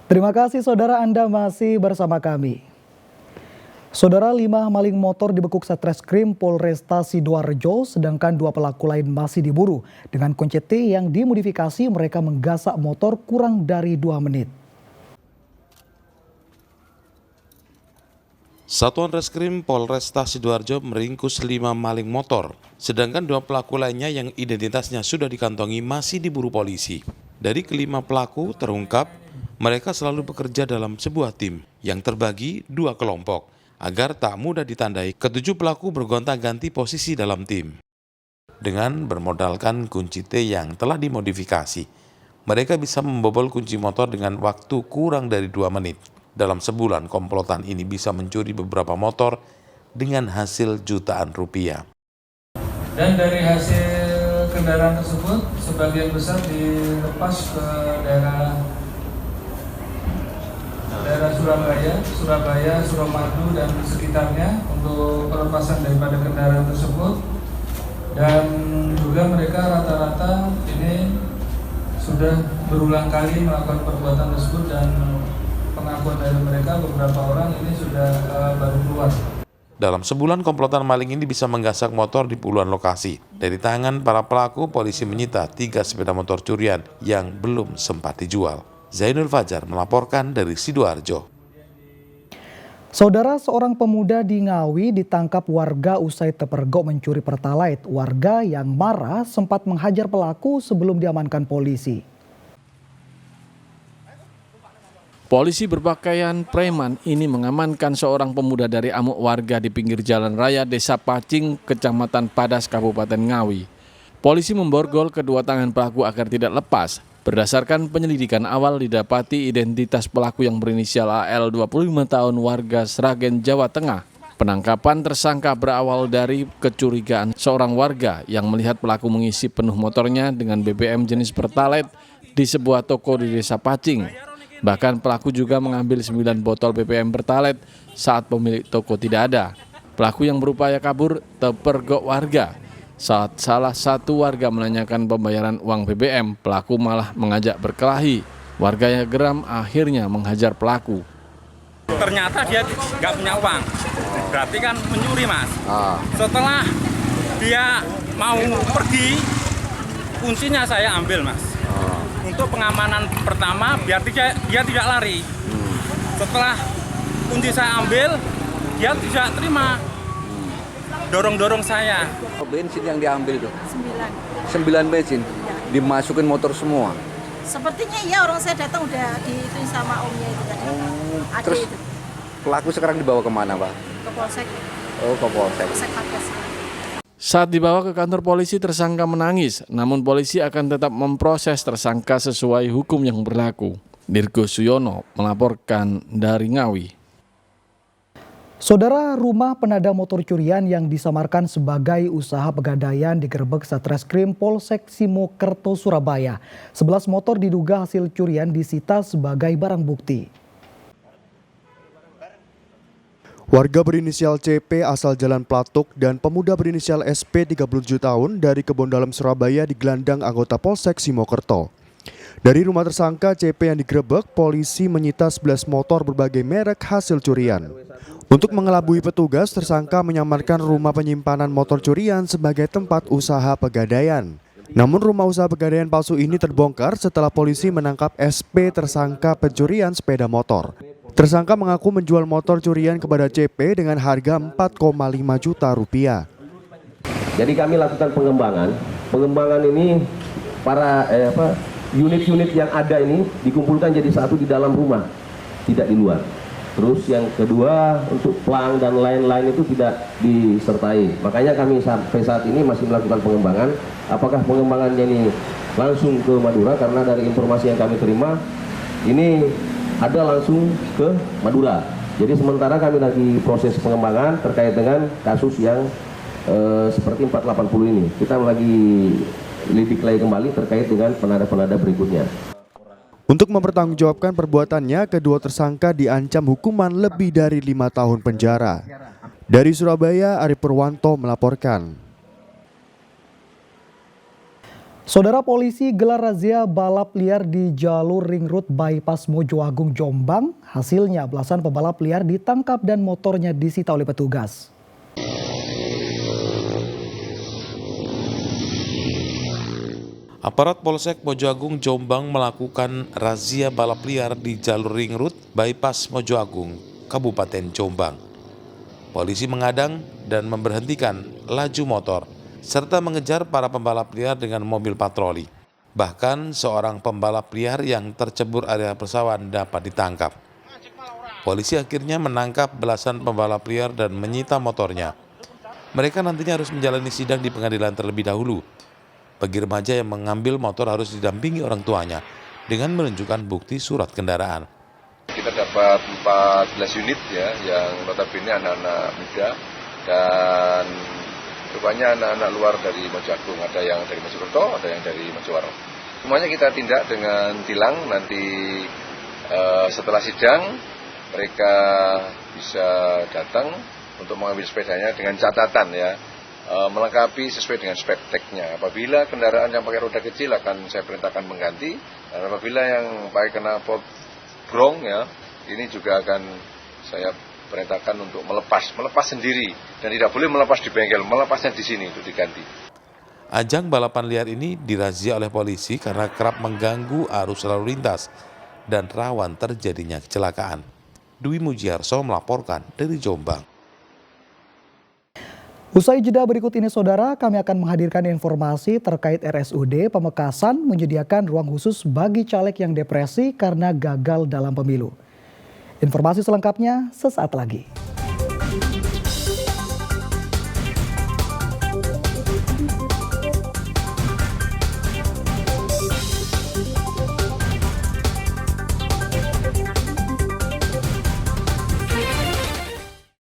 Terima kasih saudara, Anda masih bersama kami. Saudara, 5 maling motor dibekuk Satreskrim Polresta Sidoarjo, sedangkan 2 pelaku lain masih diburu. Dengan kunci T yang dimodifikasi, mereka menggasak motor kurang dari 2 menit. Satuan Reskrim Polresta Sidoarjo meringkus 5 maling motor, sedangkan 2 pelaku lainnya yang identitasnya sudah dikantongi masih diburu polisi. Dari kelima pelaku terungkap, mereka selalu bekerja dalam sebuah tim yang terbagi 2 kelompok, agar tak mudah ditandai. Ketujuh pelaku bergonta-ganti posisi dalam tim. Dengan bermodalkan kunci T yang telah dimodifikasi, mereka bisa membobol kunci motor dengan waktu kurang dari 2 menit. Dalam sebulan, komplotan ini bisa mencuri beberapa motor dengan hasil jutaan rupiah. Dan dari hasil kendaraan tersebut, sebagian besar dilepas ke daerah Surabaya, Suramadu dan sekitarnya untuk pelepasan daripada kendaraan tersebut. Dan juga mereka rata-rata ini sudah berulang kali melakukan perbuatan tersebut, dan pengakuan dari mereka beberapa orang ini sudah baru keluar. Dalam sebulan, komplotan maling ini bisa menggasak motor di puluhan lokasi. Dari tangan para pelaku, polisi menyita 3 sepeda motor curian yang belum sempat dijual. Zainul Fajar melaporkan dari Sidoarjo. Saudara, seorang pemuda di Ngawi ditangkap warga usai terpergok mencuri Pertalite. Warga yang marah sempat menghajar pelaku sebelum diamankan polisi. Polisi berpakaian preman ini mengamankan seorang pemuda dari amuk warga di pinggir jalan raya Desa Pacing, Kecamatan Padas, Kabupaten Ngawi. Polisi memborgol kedua tangan pelaku agar tidak lepas. Berdasarkan penyelidikan awal, didapati identitas pelaku yang berinisial AL 25 tahun warga Sragen, Jawa Tengah. Penangkapan tersangka berawal dari kecurigaan seorang warga yang melihat pelaku mengisi penuh motornya dengan BBM jenis Pertalite di sebuah toko di Desa Pacing. Bahkan pelaku juga mengambil 9 botol BBM Pertalite saat pemilik toko tidak ada. Pelaku yang berupaya kabur terpergok warga. Saat salah satu warga menanyakan pembayaran uang BBM, pelaku malah mengajak berkelahi. Warga yang geram akhirnya menghajar pelaku. Ternyata dia nggak punya uang, berarti kan mencuri, Mas. Setelah dia mau pergi, kuncinya saya ambil, Mas. Untuk pengamanan pertama, biar dia tidak lari. Setelah kunci saya ambil, dia tidak terima. Dorong-dorong saya. Bensin yang diambil tuh? 9 bensin? Ya. Dimasukin motor semua? Sepertinya iya, orang saya datang udah diituin sama omnya itu tadi. Terus itu. pelaku sekarang dibawa kemana, Pak? Ke Polsek. Oh, ke Polsek. Polsek Padas. Saat dibawa ke kantor polisi, tersangka menangis. Namun polisi akan tetap memproses tersangka sesuai hukum yang berlaku. Dirgo Suyono melaporkan dari Ngawi. Saudara, rumah penada motor curian yang disamarkan sebagai usaha pegadaian digerebek Satreskrim Polsek Simokerto, Surabaya. 11 motor diduga hasil curian disita sebagai barang bukti. Warga berinisial CP asal Jalan Platuk dan pemuda berinisial SP 37 tahun dari Kebon Dalam, Surabaya digelandang anggota Polsek Simokerto. Dari rumah tersangka CP yang digerebek, polisi menyita 11 motor berbagai merek hasil curian. Untuk mengelabui petugas, tersangka menyamarkan rumah penyimpanan motor curian sebagai tempat usaha pegadaian. Namun rumah usaha pegadaian palsu ini terbongkar setelah polisi menangkap SP tersangka pencurian sepeda motor. Tersangka mengaku menjual motor curian kepada CP dengan harga 4,5 juta rupiah. Jadi kami lakukan pengembangan. Pengembangan ini para unit-unit yang ada ini dikumpulkan jadi satu di dalam rumah, tidak di luar. Terus yang kedua, untuk plang dan lain-lain itu tidak disertai. Makanya kami sampai saat ini masih melakukan pengembangan. Apakah pengembangannya ini langsung ke Madura, karena dari informasi yang kami terima ini ada langsung ke Madura. Jadi sementara kami lagi proses pengembangan terkait dengan kasus yang seperti 480 ini. Kita lagi lidik lagi kembali terkait dengan penada-penada berikutnya. Untuk mempertanggungjawabkan perbuatannya, kedua tersangka diancam hukuman lebih dari 5 tahun penjara. Dari Surabaya, Ari Purwanto melaporkan. Saudara, polisi gelar razia balap liar di jalur ring road bypass Mojoagung, Jombang. Hasilnya belasan pembalap liar ditangkap dan motornya disita oleh petugas. Aparat Polsek Mojoagung, Jombang melakukan razia balap liar di jalur ring road bypass Mojoagung, Kabupaten Jombang. Polisi mengadang dan memberhentikan laju motor serta mengejar para pembalap liar dengan mobil patroli. Bahkan seorang pembalap liar yang tercebur area persawahan dapat ditangkap. Polisi akhirnya menangkap belasan pembalap liar dan menyita motornya. Mereka nantinya harus menjalani sidang di pengadilan terlebih dahulu. Bagi remaja yang mengambil motor harus didampingi orang tuanya dengan menunjukkan bukti surat kendaraan. Kita dapat 14 unit ya, yang notabene anak-anak muda dan rupanya anak-anak luar dari Mojoagung, ada yang dari Mojokerto, ada yang dari Mojowaro. Semuanya kita tindak dengan tilang, nanti setelah sidang mereka bisa datang untuk mengambil sepedanya dengan catatan ya, melengkapi sesuai dengan spek teknya. Apabila kendaraan yang pakai roda kecil akan saya perintahkan mengganti, dan apabila yang pakai knalpot brong ya, ini juga akan saya perintahkan untuk melepas sendiri dan tidak boleh melepas di bengkel, melepasnya di sini untuk diganti. Ajang balapan liar ini dirazia oleh polisi karena kerap mengganggu arus lalu lintas dan rawan terjadinya kecelakaan. Dwi Mujiarso melaporkan dari Jombang. Usai jeda berikut ini saudara, kami akan menghadirkan informasi terkait RSUD Pamekasan menyediakan ruang khusus bagi caleg yang depresi karena gagal dalam pemilu. Informasi selengkapnya sesaat lagi.